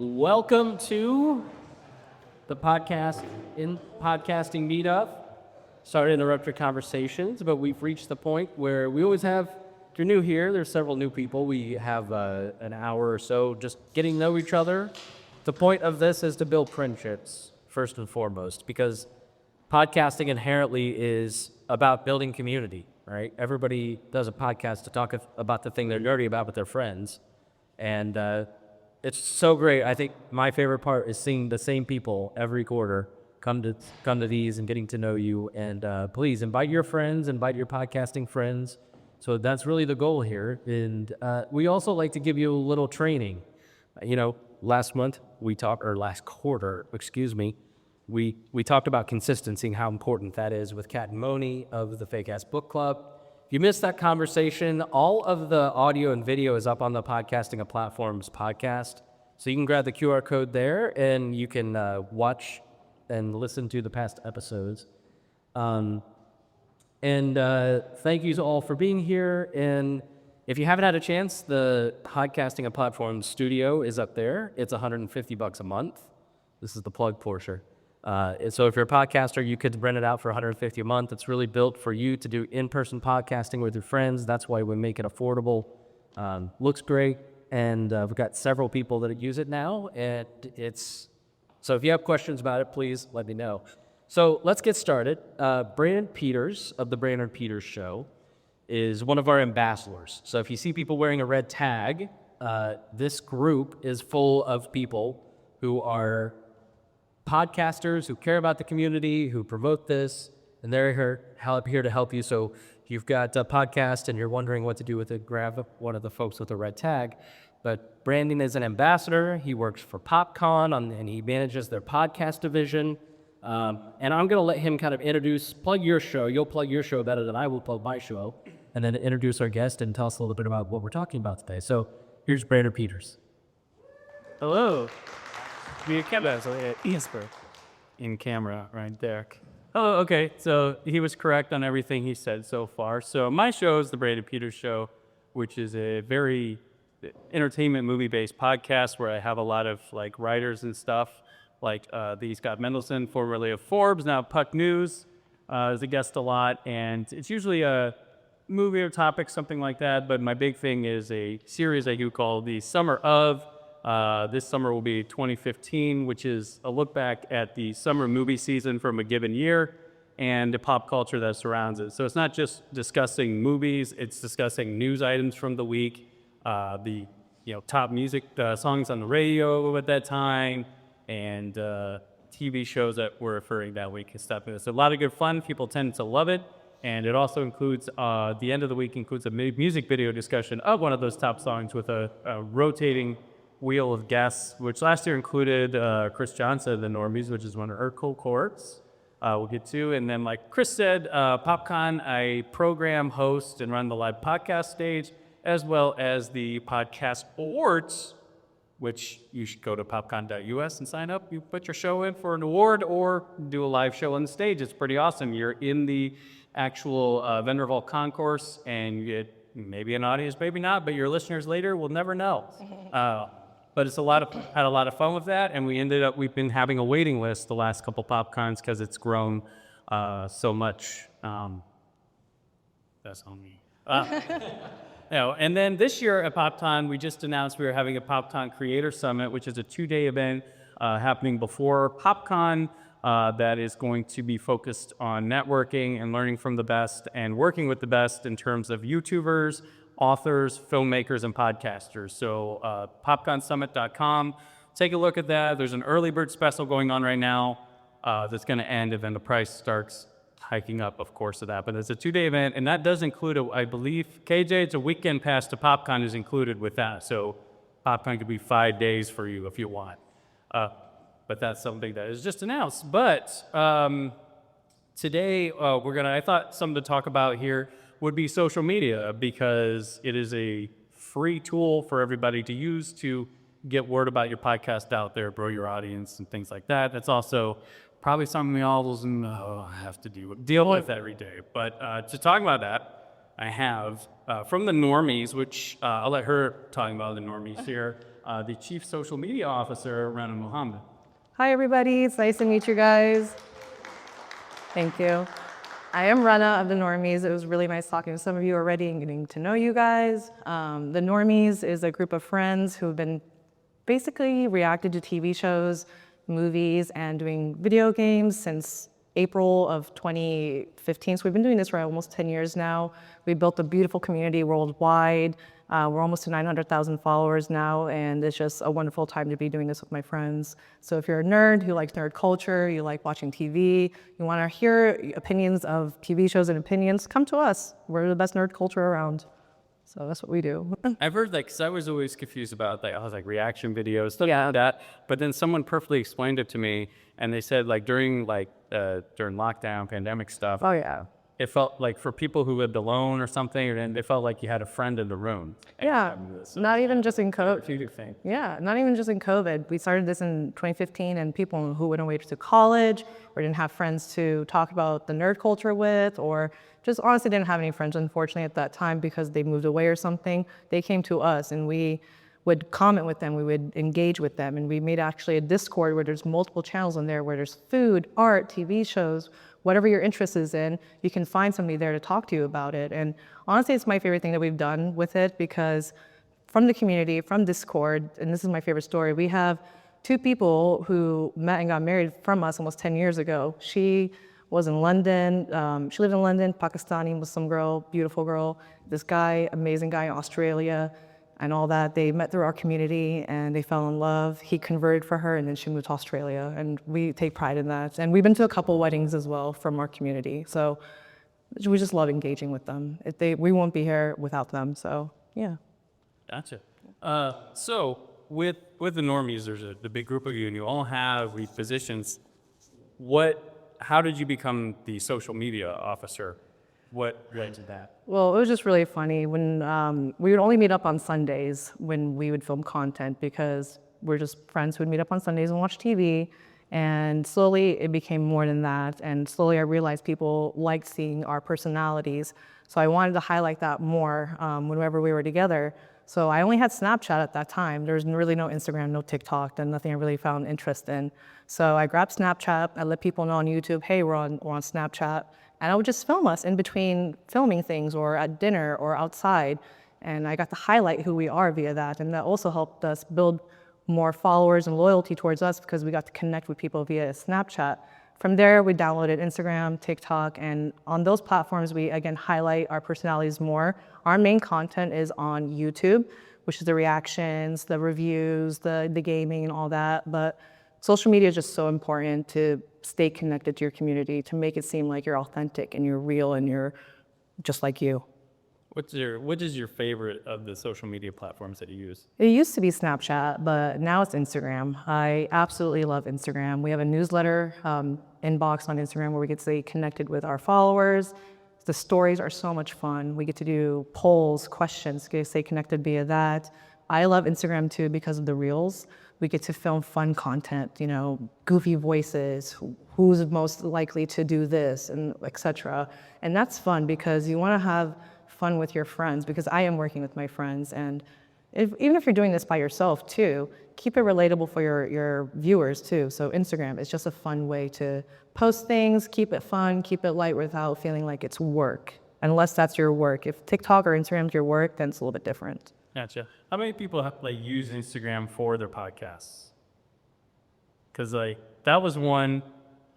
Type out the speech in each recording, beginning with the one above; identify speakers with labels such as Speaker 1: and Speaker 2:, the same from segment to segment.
Speaker 1: Welcome to the podcasting meetup. Sorry to interrupt your conversations, but we've reached the point where we always have, if you're new here, there's several new people. We have an hour or so just getting to know each other. The point of this is to build friendships, first and foremost, because podcasting inherently is about building community, right? Everybody does a podcast to talk about the thing they're nerdy about with their friends. And it's so great. I think my favorite part is seeing the same people every quarter come to these and getting to know you. And please invite your friends, invite your podcasting friends. So that's really the goal here. And we also like to give you a little training. You know, last quarter, we talked about consistency and how important that is with Kat and Moni of the Fake Ass Book Club. If you missed that conversation, all of the audio and video is up on the Podcasting of Platforms podcast. So you can grab the QR code there and you can watch and listen to the past episodes. And thank you all for being here. And if you haven't had a chance, the Podcasting of Platforms studio is up there. It's $150 a month. This is the plug portion. So if you're a podcaster, you could rent it out for $150 a month. It's really built for you to do in-person podcasting with your friends. That's why we make it affordable. Looks great. And we've got several people that use it now. And so if you have questions about it, please let me know. So let's get started. Brandon Peters of the Brandon Peters Show is one of our ambassadors. So if you see people wearing a red tag, this group is full of people who are podcasters who care about the community, who promote this, and they're here to help you. So if you've got a podcast and you're wondering what to do with it, grab one of the folks with a red tag. But Brandon is an ambassador. He works for PopCon, and he manages their podcast division. And I'm going to let him kind of plug your show. You'll plug your show better than I will plug my show, and then introduce our guest and tell us a little bit about what we're talking about today. So here's Brandon Peters.
Speaker 2: Hello. In camera right there. Oh, okay. So he was correct on everything he said so far. So my show is the Brandon Peters Show, which is a very entertainment movie-based podcast where I have a lot of like writers and stuff, like the Scott Mendelson, formerly of Forbes, now Puck News, is a guest a lot, and it's usually a movie or topic, something like that. But my big thing is a series I do called the Summer of. This summer will be 2015, which is a look back at the summer movie season from a given year and the pop culture that surrounds it. So it's not just discussing movies, it's discussing news items from the week, the top music songs on the radio at that time, and TV shows that were referring that week and stuff. It's a lot of good fun. People tend to love it. And it also includes, the end of the week includes a music video discussion of one of those top songs with a rotating wheel of guests, which last year included Chris Johnson of the Normies, which is one of her cohorts we'll get to. And then like Chris said, PopCon, I program, host, and run the live podcast stage, as well as the podcast awards, which you should go to popcon.us and sign up. You put your show in for an award or do a live show on the stage. It's pretty awesome. You're in the actual Vendor Vault concourse and you get maybe an audience, maybe not, but your listeners later will never know. But it's had a lot of fun with that, and we've been having a waiting list the last couple PopCons because it's grown so much. That's on me. And then this year at PopCon, we just announced we were having a PopCon Creator Summit, which is a 2-day event happening before PopCon that is going to be focused on networking and learning from the best and working with the best in terms of YouTubers, authors, filmmakers, and podcasters. So popconsummit.com. Take a look at that. There's an early bird special going on right now that's going to end, and then the price starts hiking up, of course, of that. But it's a 2-day event, and that does include, I believe, KJ, it's a weekend pass to PopCon is included with that. So PopCon could be 5 days for you if you want. But that's something that is just announced. But today, I thought something to talk about here would be social media, because it is a free tool for everybody to use to get word about your podcast out there, grow your audience, and things like that. That's also probably something we all have to deal with every day. But to talk about that, I have from the Normies, which I'll let her talk about the Normies here. the Chief Social Media Officer, Rana Mohammed.
Speaker 3: Hi, everybody. It's nice to meet you guys. Thank you. I am Rana of the Normies. It was really nice talking to some of you already and getting to know you guys. The Normies is a group of friends who have been basically reacted to TV shows, movies, and doing video games since April of 2015. So we've been doing this for almost 10 years now. We built a beautiful community worldwide. We're almost to 900,000 followers now, and it's just a wonderful time to be doing this with my friends. So if you're a nerd who likes nerd culture, you like watching TV, you want to hear opinions of TV shows and opinions, come to us. We're the best nerd culture around. So that's what we do.
Speaker 2: I've heard because I was always confused about I was like reaction videos, stuff like that. But then someone perfectly explained it to me, and they said during lockdown, pandemic stuff.
Speaker 3: Oh yeah.
Speaker 2: It felt like for people who lived alone or something, and it felt like you had a friend in the room.
Speaker 3: Yeah, not even just in COVID.
Speaker 2: Thing.
Speaker 3: Yeah, not even just in COVID. We started this in 2015, and people who went away to college or didn't have friends to talk about the nerd culture with, or just honestly didn't have any friends, unfortunately, at that time because they moved away or something, they came to us, and we would comment with them, we would engage with them, and we made actually a Discord where there's multiple channels in there where there's food, art, TV shows, whatever your interest is in, you can find somebody there to talk to you about it. And honestly, it's my favorite thing that we've done with it because from the community, from Discord, and this is my favorite story, we have two people who met and got married from us almost 10 years ago. She was in London, she lived in London, Pakistani Muslim girl, beautiful girl. This guy, amazing guy in Australia, and all that. They met through our community and they fell in love. He converted for her and then she moved to Australia, and we take pride in that. And we've been to a couple weddings as well from our community. So we just love engaging with them. We won't be here without them, so yeah.
Speaker 2: Gotcha. So with the Normies, there's the big group of you, and you all have these positions. How did you become the social media officer? What led to that?
Speaker 3: Well, it was just really funny when we would only meet up on Sundays when we would film content because we're just friends who would meet up on Sundays and watch TV. And slowly it became more than that. And slowly I realized people liked seeing our personalities. So I wanted to highlight that more whenever we were together. So I only had Snapchat at that time. There was really no Instagram, no TikTok, and nothing I really found interest in. So I grabbed Snapchat. I let people know on YouTube, hey, we're on Snapchat. And I would just film us in between filming things or at dinner or outside. And I got to highlight who we are via that. And that also helped us build more followers and loyalty towards us because we got to connect with people via Snapchat. From there, we downloaded Instagram, TikTok, and on those platforms, we again highlight our personalities more. Our main content is on YouTube, which is the reactions, the reviews, the gaming and all that. But social media is just so important to stay connected to your community, to make it seem like you're authentic and you're real and you're just like you.
Speaker 2: What is your favorite of the social media platforms that you use?
Speaker 3: It used to be Snapchat, but now it's Instagram. I absolutely love Instagram. We have a newsletter inbox on Instagram where we get to stay connected with our followers. The stories are so much fun. We get to do polls, questions, get to stay connected via that. I love Instagram too because of the reels. We get to film fun content, goofy voices, who's most likely to do this, and etc. And that's fun because you want to have fun with your friends, because I am working with my friends. And even if you're doing this by yourself too, keep it relatable for your viewers too. So Instagram is just a fun way to post things, keep it fun, keep it light without feeling like it's work, unless that's your work. If TikTok or Instagram is your work, then it's a little bit different.
Speaker 2: Gotcha. How many people use Instagram for their podcasts? Because that was one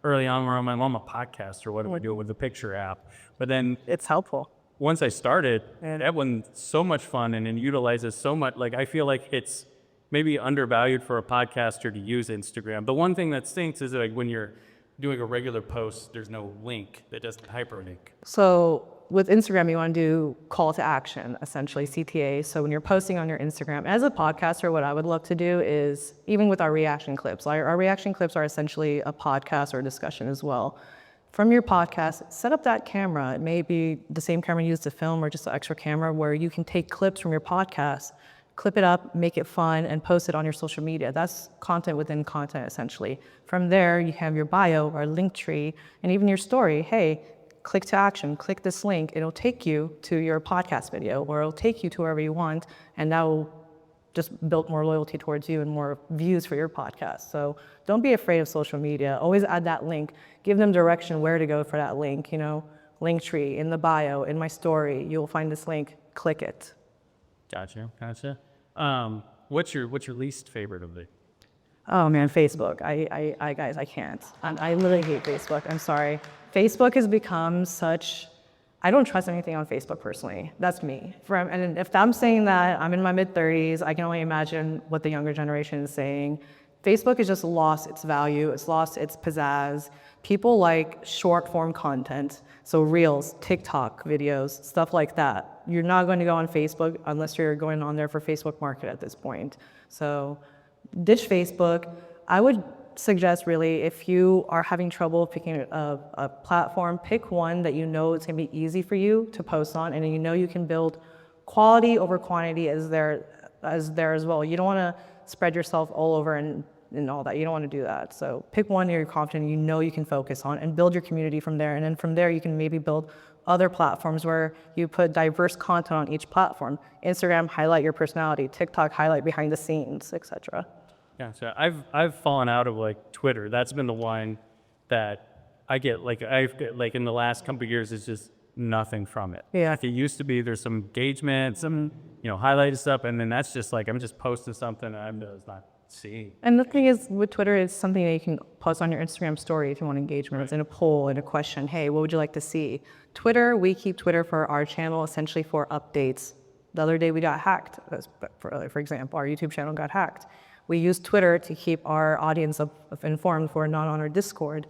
Speaker 2: early on where I'm a podcaster. What do I do with the picture app? But then
Speaker 3: It's helpful.
Speaker 2: once I started, that one's so much fun and it utilizes so much. I feel like it's maybe undervalued for a podcaster to use Instagram. The one thing that stinks is when you're doing a regular post, there's no link that doesn't hyperlink.
Speaker 3: So with Instagram, you want to do call to action, essentially CTA. So when you're posting on your Instagram, as a podcaster, what I would love to do is, even with our reaction clips, our reaction clips are essentially a podcast or a discussion as well. From your podcast, set up that camera. It may be the same camera you use to film or just an extra camera where you can take clips from your podcast, clip it up, make it fun, and post it on your social media. That's content within content, essentially. From there, you have your bio or link tree, and even your story. Hey, click to action, click this link. It'll take you to your podcast video, or it'll take you to wherever you want, and that will just built more loyalty towards you and more views for your podcast. So don't be afraid of social media. Always add that link. Give them direction where to go for that link. You know, Linktree in the bio, in my story, you'll find this link. Click it.
Speaker 2: Gotcha. What's your least favorite of the?
Speaker 3: Oh man, Facebook. I guys, I can't. I literally hate Facebook. I'm sorry. Facebook has become such. I don't trust anything on Facebook personally. That's me. And if I'm saying that, I'm in my mid-30s. I can only imagine what the younger generation is saying. Facebook has just lost its value. It's lost its pizzazz. People like short-form content, so Reels, TikTok videos, stuff like that. You're not going to go on Facebook unless you're going on there for Facebook Market at this point. So ditch Facebook. I would suggest really if you are having trouble picking a platform, pick one that you know it's going to be easy for you to post on, and you know you can build quality over quantity as there as well. You don't want to spread yourself all over and all that. You don't want to do that. So pick one you're confident you know you can focus on and build your community from there. And then from there you can maybe build other platforms where you put diverse content on each platform. Instagram, highlight your personality. TikTok, highlight behind the scenes, etc.
Speaker 2: Yeah, so I've fallen out of like Twitter. That's been the one that I get like in the last couple of years it's just nothing from it.
Speaker 3: Yeah.
Speaker 2: Like it used to be there's some engagement, some highlighted stuff, and then that's just like I'm just posting something and I'm just not seeing.
Speaker 3: And the thing is with Twitter, it's something that you can post on your Instagram story if you want engagement. It's in a poll, in a question. Hey, what would you like to see? Twitter, we keep Twitter for our channel essentially for updates. The other day we got hacked, for example, our YouTube channel got hacked. We use Twitter to keep our audience informed if we're not on our Discord.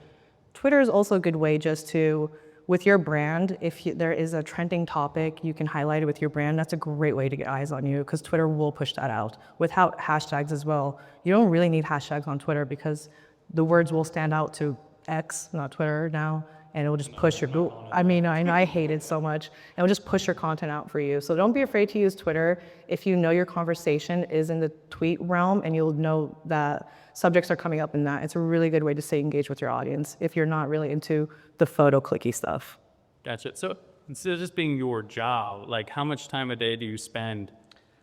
Speaker 3: Twitter is also a good way just to, with your brand, if there is a trending topic, you can highlight it with your brand. That's a great way to get eyes on you because Twitter will push that out. Without hashtags as well. You don't really need hashtags on Twitter because the words will stand out to X, not Twitter now, and it will just push your, I hate it so much. It will just push your content out for you. So don't be afraid to use Twitter if you know your conversation is in the tweet realm and you'll know that subjects are coming up in that. It's a really good way to stay engaged with your audience if you're not really into the photo clicky stuff.
Speaker 2: Gotcha. So instead of just being your job, like how much time a day do you spend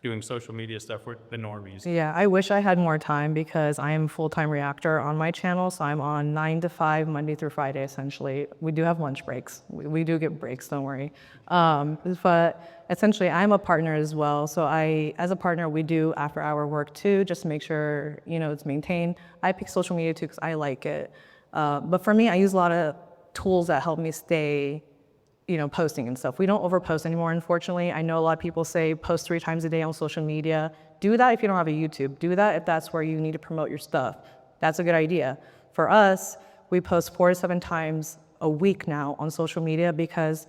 Speaker 2: doing social media stuff with the Normies?
Speaker 3: Yeah, I wish I had more time because I am full-time reactor on my channel, so I'm on 9 to 5, Monday through Friday, essentially. We do have lunch breaks. We do get breaks, don't worry. But essentially, I'm a partner as well, so as a partner, we do after-hour work too, just to make sure, it's maintained. I pick social media too because I like it. But for me, I use a lot of tools that help me stay posting and stuff. We don't overpost anymore, unfortunately. I know a lot of people say post 3 times a day on social media. Do that if you don't have a YouTube. Do that if that's where you need to promote your stuff. That's a good idea. For us, we post 4 to 7 times a week now on social media because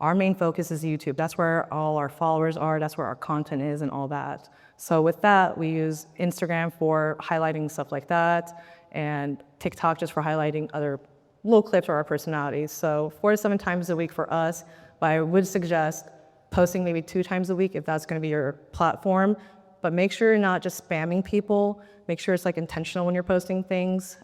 Speaker 3: our main focus is YouTube. That's where all our followers are. That's where our content is and all that. So with that, we use Instagram for highlighting stuff like that and TikTok just for highlighting other little clips or our personalities. So 4 to 7 times a week for us, but I would suggest posting maybe 2 times a week if that's going to be your platform. But make sure you're not just spamming people. Make sure it's like intentional when you're posting things.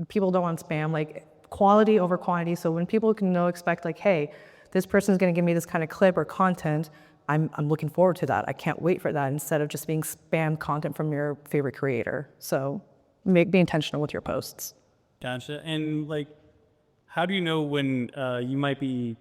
Speaker 3: People don't want spam, like quality over quantity. So when people can expect like, hey, this person's going to give me this kind of clip or content, I'm looking forward to that. I can't wait for that instead of just being spam content from your favorite creator. So be intentional with your posts.
Speaker 2: Gotcha. And like, how do you know when you might be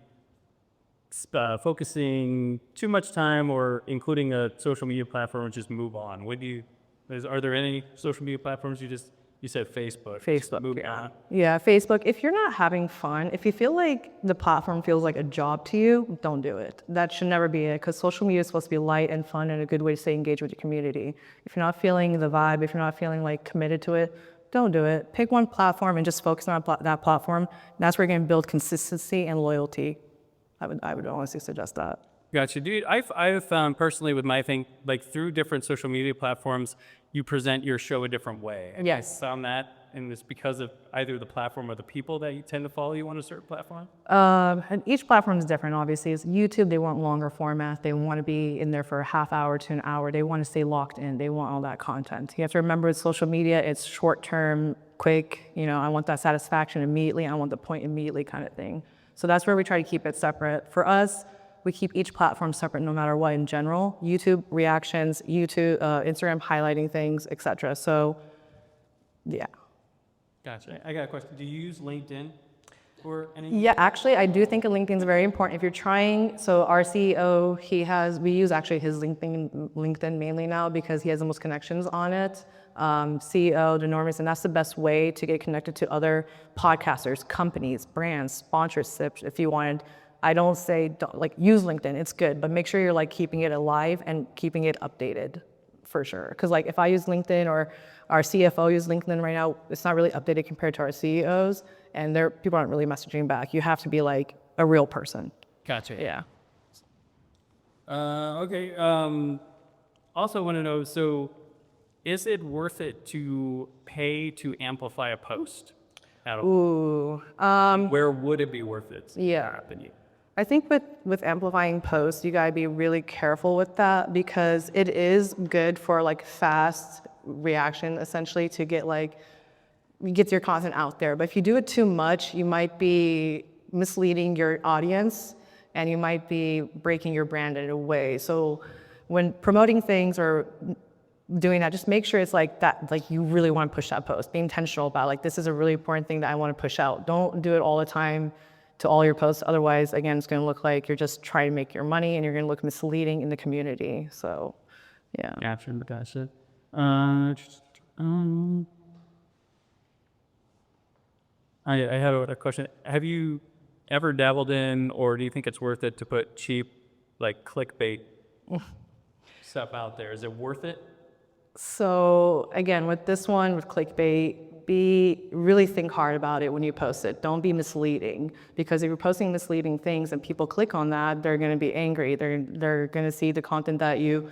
Speaker 2: focusing too much time or including a social media platform and just move on? Are there any social media platforms you said Facebook?
Speaker 3: Facebook, yeah. Yeah, Facebook. If you're not having fun, if you feel like the platform feels like a job to you, don't do it. That should never be it because social media is supposed to be light and fun and a good way to stay engaged with your community. If you're not feeling the vibe, if you're not feeling like committed to it, don't do it. Pick one platform and just focus on that platform. That's where you're going to build consistency and loyalty. I would honestly suggest that.
Speaker 2: Gotcha, dude. I've found personally with my thing, like through different social media platforms, you present your show a different way.
Speaker 3: Yes.
Speaker 2: I found that, and it's because of either the platform or the people that you tend to follow you on a certain platform?
Speaker 3: And each platform is different, obviously. It's YouTube, they want longer format. They want to be in there for a half hour to an hour. They want to stay locked in. They want all that content. You have to remember with social media, it's short-term, quick. I want that satisfaction immediately. I want the point immediately kind of thing. So that's where we try to keep it separate. For us, we keep each platform separate no matter what in general. YouTube reactions, YouTube, Instagram highlighting things, etc. So, yeah.
Speaker 2: Gotcha. I got a question. Do you use LinkedIn for anything?
Speaker 3: Yeah, actually, I do think LinkedIn is very important. If you're trying, so our CEO, we use actually his LinkedIn mainly now because he has the most connections on it. CEO, the Normies, and that's the best way to get connected to other podcasters, companies, brands, sponsorships. If you wanted, I don't say use LinkedIn. It's good, but make sure you're like keeping it alive and keeping it updated, for sure. Because like if I use LinkedIn or our CFO uses LinkedIn right now, it's not really updated compared to our CEOs, and people aren't really messaging back. You have to be like a real person.
Speaker 2: Gotcha.
Speaker 3: Yeah.
Speaker 2: Okay. Also want to know, so is it worth it to pay to amplify a post?
Speaker 3: Ooh.
Speaker 2: Where would it be worth it? In
Speaker 3: Yeah.
Speaker 2: your opinion?
Speaker 3: I think with amplifying posts, you gotta be really careful with that because it is good for like fast reaction, essentially, to get your content out there. But if you do it too much, you might be misleading your audience and you might be breaking your brand in a way. So when promoting things or doing that, just make sure it's like that, like you really want to push that post. Be intentional about like, this is a really important thing that I want to push out. Don't do it all the time to all your posts. Otherwise, again, it's going to look like you're just trying to make your money and you're going to look misleading in the community. So, yeah.
Speaker 2: Gotcha. I have a question. Have you ever dabbled in, or do you think it's worth it to put cheap, like clickbait stuff out there? Is it worth it?
Speaker 3: So again, with this one, with clickbait, really think hard about it when you post it. Don't be misleading, because if you're posting misleading things and people click on that, they're going to be angry. They're going to see the content that you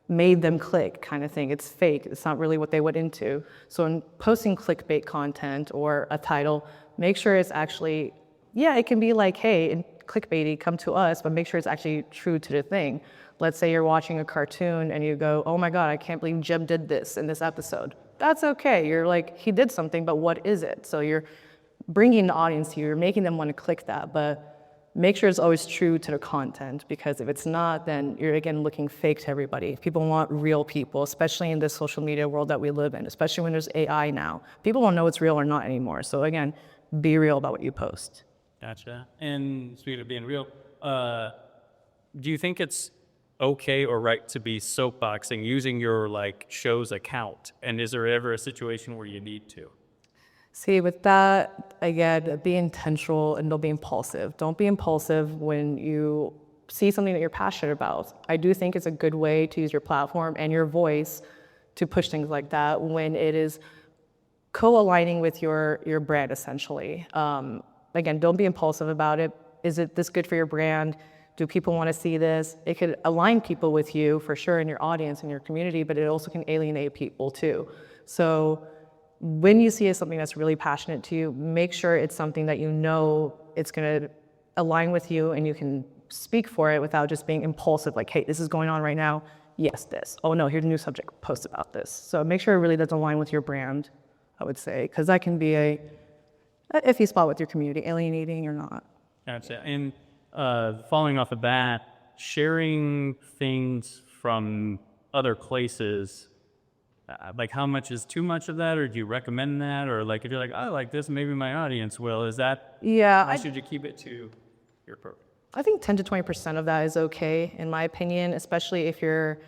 Speaker 3: made them click, kind of thing. It's fake. It's not really what they went into. So in posting clickbait content or a title, make sure it's actually, yeah, it can be like, hey, clickbaity, come to us, but make sure it's actually true to the thing. Let's say you're watching a cartoon and you go, oh my God, I can't believe Jim did this in this episode. That's okay. You're like, he did something, but what is it? So you're bringing the audience to you, you're making them want to click that, but make sure it's always true to the content, because if it's not, then you're again looking fake to everybody. People want real people, especially in this social media world that we live in, especially when there's AI now. People don't know it's real or not anymore. So again, be real about what you post.
Speaker 2: Gotcha. And speaking of being real, do you think it's okay or right to be soapboxing using your like show's account? And is there ever a situation where you need to?
Speaker 3: See, with that, again, be intentional and don't be impulsive. Don't be impulsive when you see something that you're passionate about. I do think it's a good way to use your platform and your voice to push things like that when it is co-aligning with your brand, essentially. Again, don't be impulsive about it. Is it this good for your brand? Do people want to see this? It could align people with you, for sure, in your audience and your community, but it also can alienate people too. So when you see something that's really passionate to you, make sure it's something that you know it's going to align with you and you can speak for it without just being impulsive, like, hey, this is going on right now. Yes, this. Oh no, here's a new subject, post about this. So make sure it really does align with your brand, I would say, because that can be a iffy spot with your community, alienating or not.
Speaker 2: Gotcha. And following off of that, sharing things from other places, like how much is too much of that, or do you recommend that? Or like if you're like, I like this, maybe my audience will. Is that, how should you keep it to your program?
Speaker 3: I think 10 to 20% of that is okay, in my opinion, especially if you're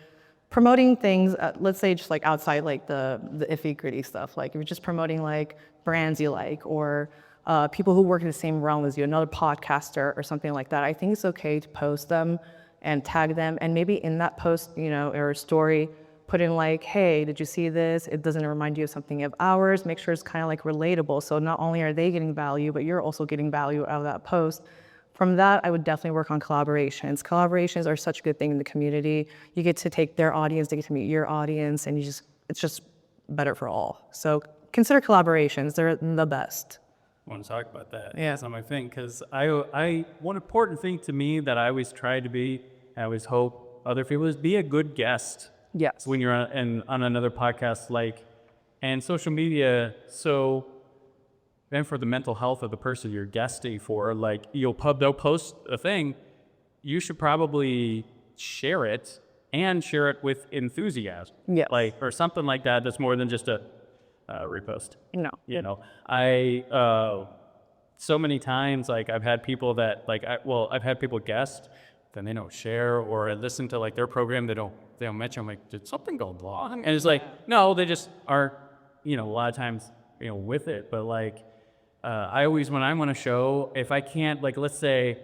Speaker 3: promoting things, let's say just like outside like the iffy gritty stuff. Like if you're just promoting like brands you like, or people who work in the same realm as you, another podcaster or something like that. I think it's okay to post them and tag them, and maybe in that post, or story, put in like, hey, did you see this? It doesn't remind you of something of ours. Make sure it's kind of like relatable. So not only are they getting value, but you're also getting value out of that post. From that, I would definitely work on collaborations. Collaborations are such a good thing in the community. You get to take their audience, they get to meet your audience, and it's just better for all. So consider collaborations. They're the best.
Speaker 2: I want to talk about that.
Speaker 3: Yeah.
Speaker 2: That's not my thing, because one important thing to me that I always try to be, I always hope other people, is be a good guest.
Speaker 3: Yes.
Speaker 2: When you're on another podcast, and social media, and for the mental health of the person you're guesting for, they'll post a thing, you should probably share it and share it with enthusiasm.
Speaker 3: Yes.
Speaker 2: Like, or something like that that's more than just a repost.
Speaker 3: No.
Speaker 2: You know, so many times, like, I've had people that, like, I've had people guest, then they don't share, or listen to, like, their program, they don't mention. I'm like, did something go wrong? And it's like, no, they just aren't, you know, a lot of times, you know, with it. But, like, I always, when I'm on a show, if I can't, like, let's say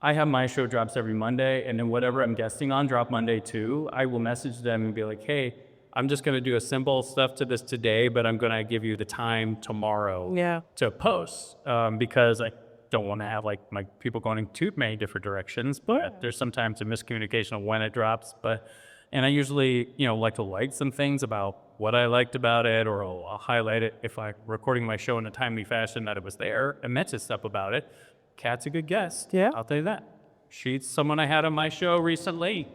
Speaker 2: I have my show drops every Monday, and then whatever I'm guesting on drop Monday too, I will message them and be like, hey, I'm just going to do a simple stuff to this today, but I'm going to give you the time tomorrow to post, because I don't want to have, like, my people going in too many different directions, but there's sometimes a miscommunication of when it drops. And I usually, you know, like to like some things about what I liked about it, or I'll highlight it if I'm recording my show in a timely fashion that it was there, and mention stuff about it. Kat's a good guest.
Speaker 3: Yeah.
Speaker 2: I'll tell you that. She's someone I had on my show recently.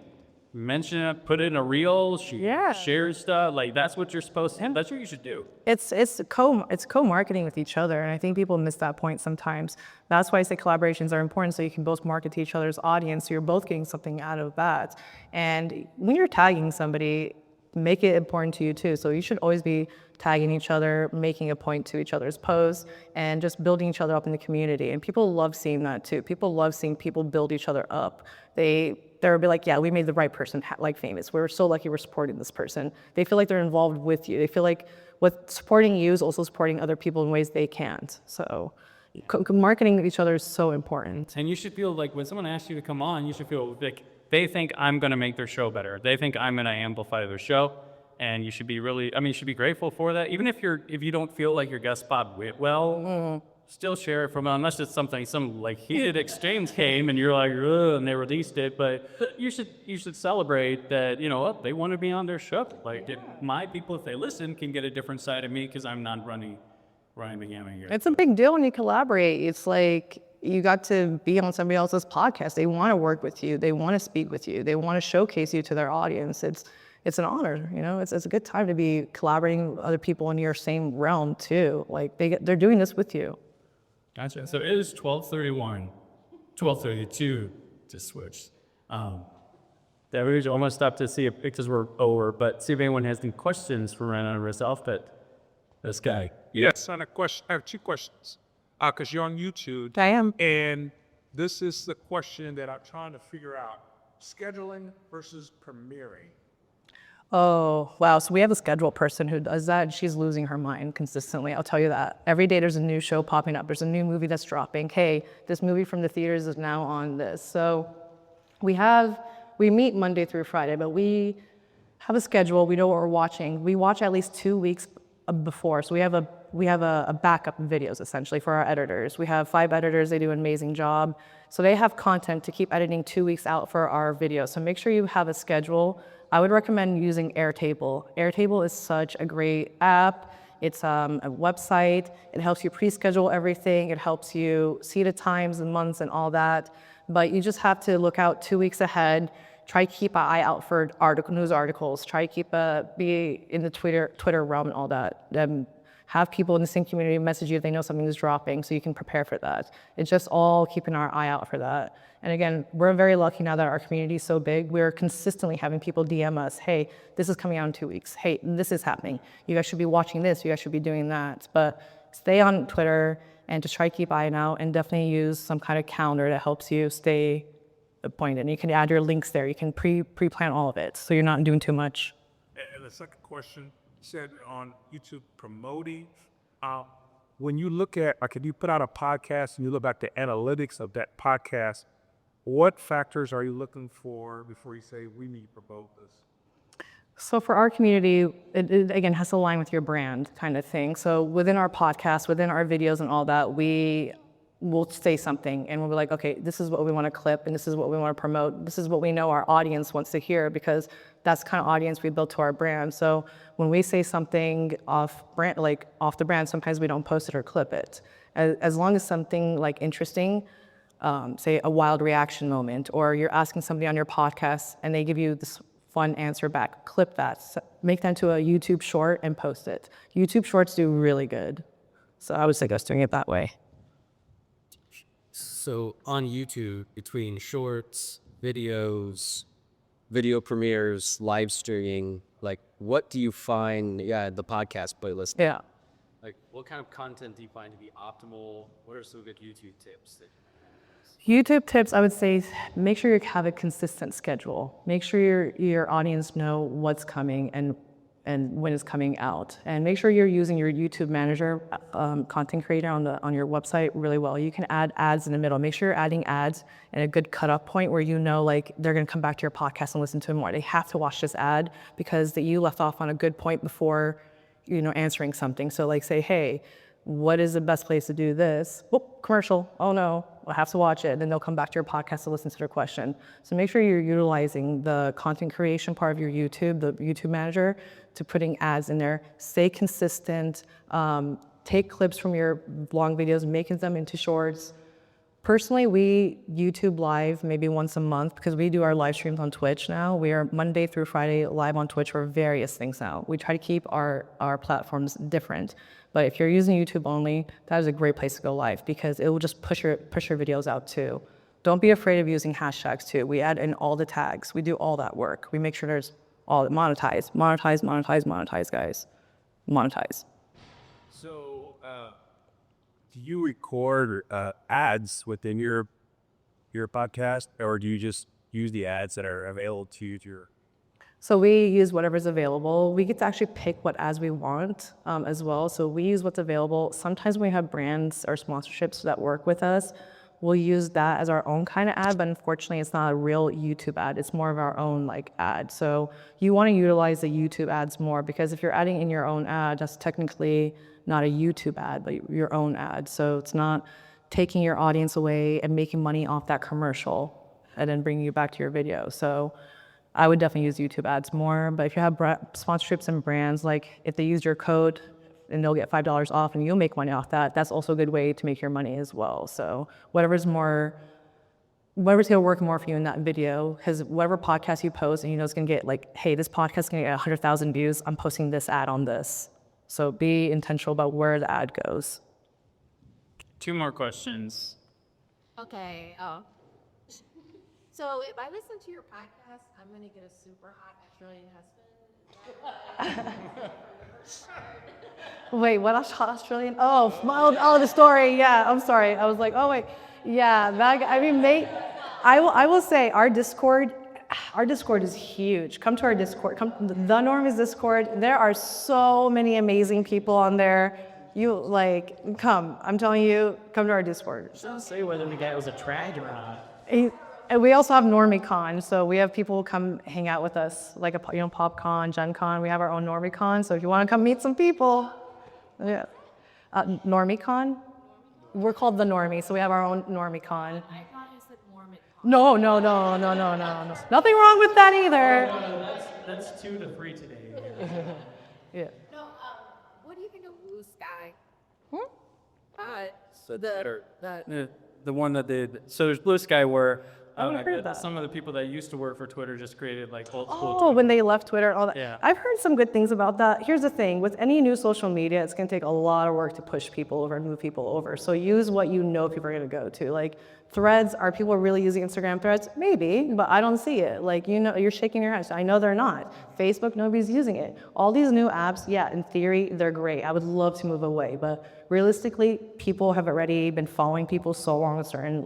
Speaker 2: Mention it, put it in a reel. She shares stuff. Like, that's what you're supposed to. That's what you should do.
Speaker 3: It's co-marketing with each other, and I think people miss that point sometimes. That's why I say collaborations are important, so you can both market to each other's audience, so you're both getting something out of that. And when you're tagging somebody, make it important to you too. So you should always be tagging each other, making a point to each other's posts, and just building each other up in the community. And people love seeing that too. People love seeing people build each other up. They'll be like, yeah, we made the right person like famous. We're so lucky we're supporting this person. They feel like they're involved with you. They feel like what supporting you is also supporting other people in ways they can't. So marketing each other is so important.
Speaker 2: And you should feel like when someone asks you to come on, you should feel like they think I'm going to make their show better. They think I'm going to amplify their show. And you should be you should be grateful for that. Even if you don't feel like your guest spot went well, still share it from, unless it's some like heated exchange came and you're like, ugh, and they released it. But you should celebrate that, you know what, they want to be on their show. Like, my people, if they listen, can get a different side of me because I'm not running the gamut here.
Speaker 3: It's a big deal when you collaborate. It's like you got to be on somebody else's podcast. They want to work with you. They want to speak with you. They want to showcase you to their audience. It's an honor, you know. It's a good time to be collaborating with other people in your same realm too. Like they're doing this with you.
Speaker 2: Gotcha. So it is 12:31, 12:32 to switch. That we almost stopped to see if because we're over, but see if anyone has any questions for Rana or herself. But this guy.
Speaker 4: Yes, I have two questions. Because you're on YouTube.
Speaker 3: I am.
Speaker 4: And this is the question that I'm trying to figure out. Scheduling versus premiering.
Speaker 3: Oh, wow. So we have a schedule person who does that, and she's losing her mind consistently. I'll tell you that. Every day there's a new show popping up. There's a new movie that's dropping. Hey, this movie from the theaters is now on this. So we meet Monday through Friday, but we have a schedule. We know what we're watching. We watch at least 2 weeks before. So we have a backup of videos essentially for our editors. We have 5 editors. They do an amazing job. So they have content to keep editing 2 weeks out for our videos. So make sure you have a schedule. I would recommend using Airtable. Airtable is such a great app. It's a website. It helps you pre-schedule everything. It helps you see the times and months and all that. But you just have to look out 2 weeks ahead. Try to keep an eye out for news articles. Try to be in the Twitter realm and all that. Have people in the same community message you if they know something is dropping so you can prepare for that. It's just all keeping our eye out for that. And again, we're very lucky now that our community is so big. We're consistently having people DM us, hey, this is coming out in 2 weeks. Hey, this is happening. You guys should be watching this. You guys should be doing that. But stay on Twitter and just try to keep an eye out, and definitely use some kind of calendar that helps you stay appointed. And you can add your links there. You can pre-plan all of it so you're not doing too much.
Speaker 4: And the second question, you said on YouTube promoting. When you look at, like, if you put out a podcast and you look at the analytics of that podcast, what factors are you looking for before you say we need to promote this?
Speaker 3: So for our community, it again has to align with your brand kind of thing. So within our podcast, within our videos and all that, we will say something and we'll be like, okay, this is what we want to clip and this is what we want to promote. This is what we know our audience wants to hear, because that's the kind of audience we built to our brand. So when we say something off the brand, sometimes we don't post it or clip it. As long as something like interesting, say a wild reaction moment, or you're asking somebody on your podcast and they give you this fun answer back, clip that, make that into a YouTube short and post it. YouTube shorts do really good. So I would suggest doing it that way.
Speaker 1: So on YouTube, between shorts, videos, video premieres, live streaming, like what do you find, the podcast playlist?
Speaker 3: Yeah.
Speaker 1: Like what kind of content do you find to be optimal? What are some good YouTube tips?
Speaker 3: YouTube tips, I would say, make sure you have a consistent schedule. Make sure your audience know what's coming and when it's coming out, and make sure you're using your YouTube manager, content creator on your website really well. You can add ads in the middle. Make sure you're adding ads at a good cutoff point where you know like they're going to come back to your podcast and listen to it more. They have to watch this ad because you left off on a good point before answering something. So like say, hey, what is the best place to do this? Whoop, commercial. Oh no, I'll have to watch it. Then they'll come back to your podcast to listen to their question. So make sure you're utilizing the content creation part of your YouTube, the YouTube manager, to putting ads in there. Stay consistent. Take clips from your long videos, making them into shorts. Personally, we YouTube live maybe once a month because we do our live streams on Twitch now. We are Monday through Friday live on Twitch for various things now. We try to keep our platforms different. But if you're using YouTube only, that is a great place to go live because it will just push your videos out too. Don't be afraid of using hashtags too. We add in all the tags. We do all that work. We make sure there's all monetize, guys. Monetize.
Speaker 4: So, do you record ads within your podcast, or do you just use the ads that are available to you?
Speaker 3: So we use whatever's available. We get to actually pick what ads we want as well. So we use what's available. Sometimes we have brands or sponsorships that work with us. We'll use that as our own kind of ad, but unfortunately it's not a real YouTube ad. It's more of our own ad. So you want to utilize the YouTube ads more because if you're adding in your own ad, that's technically not a YouTube ad, but your own ad. So it's not taking your audience away and making money off that commercial and then bringing you back to your video. So I would definitely use YouTube ads more, but if you have sponsorships and brands, like if they use your code and they'll get $5 off and you'll make money off that, that's also a good way to make your money as well. So whatever's gonna work more for you in that video, because whatever podcast you post and you know it's gonna get hey, this podcast is gonna get 100,000 views, I'm posting this ad on this. So be intentional about where the ad goes.
Speaker 2: 2 more questions.
Speaker 5: Okay. So if I listen to your podcast, I'm gonna get a super hot Australian husband.
Speaker 3: Wait, what Australian? Oh, the story. Yeah, I'm sorry. I was like, oh wait, yeah. I will say our Discord is huge. Come to our Discord. Come to the Normies Discord. There are so many amazing people on there. Come. I'm telling you, come to our Discord.
Speaker 1: Don't say whether the guy was a trad or not.
Speaker 3: And we also have NormieCon, so we have people come hang out with us, like PopCon, Gen Con. We have our own NormieCon, so if you want to come meet some people, yeah. NormieCon, we're called the Normies, so we have our own NormieCon.
Speaker 5: I thought you said Mormon.
Speaker 3: No. Nothing wrong with that either.
Speaker 2: That's 2 to 3 today.
Speaker 3: Yeah.
Speaker 5: No, what do you think of Blue Sky?
Speaker 1: So
Speaker 2: The one that did. So there's Blue Sky where
Speaker 3: haven't heard of that.
Speaker 2: some of the people that used to work for Twitter just created old school.
Speaker 3: Oh, when they left Twitter and all that.
Speaker 2: Yeah.
Speaker 3: I've heard some good things about that. Here's the thing, with any new social media, it's gonna take a lot of work to push people over and move people over. So use what you know people are gonna go to. Threads, are people really using Instagram threads? Maybe, but I don't see it. You're shaking your head. So I know they're not. Facebook, nobody's using it. All these new apps, yeah, in theory, they're great. I would love to move away, but realistically, people have already been following people so long on certain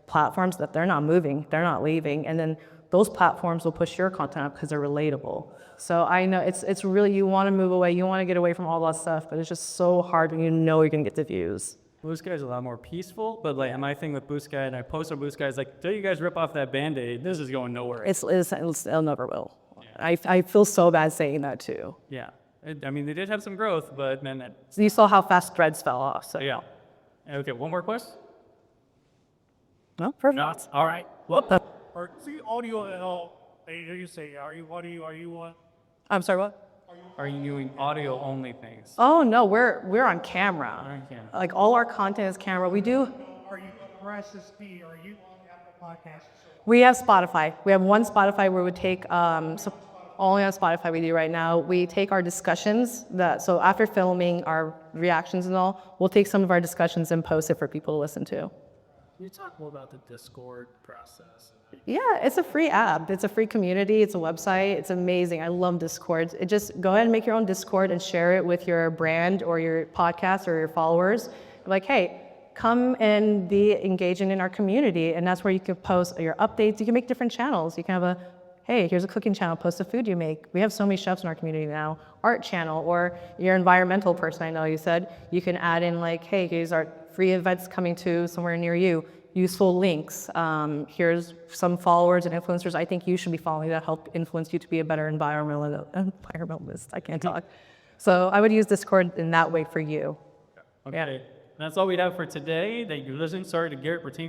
Speaker 3: platforms that they're not moving, they're not leaving, and then those platforms will push your content up because they're relatable. So I know it's really, you want to move away, you want to get away from all that stuff, but it's just so hard when you know you're gonna get the views.
Speaker 2: Blue Sky is a lot more peaceful, but my thing with Blue Sky, and I post on Blue Sky, is till you guys rip off that Band-Aid, this is going nowhere.
Speaker 3: It'll never will. Yeah. I feel so bad saying that too.
Speaker 2: Yeah. They did have some growth, but then
Speaker 3: So you saw how fast Threads fell off. So
Speaker 2: yeah. Okay, one more question?
Speaker 3: No, perfect.
Speaker 2: No, all right.
Speaker 4: Or see audio at all? You say, are you on?
Speaker 3: I'm sorry, what?
Speaker 2: Are you doing audio only things?
Speaker 3: Oh no, we're on camera.
Speaker 2: Okay.
Speaker 3: All our content is camera. We do.
Speaker 4: Are you RSSD? Are you on Apple Podcasts?
Speaker 3: We have Spotify. We have one Spotify where we take so only on Spotify we do right now. We take our discussions so after filming our reactions and all, we'll take some of our discussions and post it for people to listen to.
Speaker 1: Can you talk more about the Discord process?
Speaker 3: Yeah, it's a free app. It's a free community. It's a website. It's amazing. I love Discord. It just go ahead and make your own Discord and share it with your brand or your podcast or your followers. Like, hey, come and be engaging in our community. And that's where you can post your updates. You can make different channels. You can have a, hey, here's a cooking channel, post the food you make. We have so many chefs in our community now. Art channel, or you're an environmental person, I know you said. You can add in like, hey, here's our free events coming to somewhere near you. Useful links. Here's some followers and influencers I think you should be following that help influence you to be a better environmentalist. I can't talk. So I would use Discord in that way for you.
Speaker 2: Okay. That's all we have for today. Thank you for listening. Sorry to Garrett Bertin.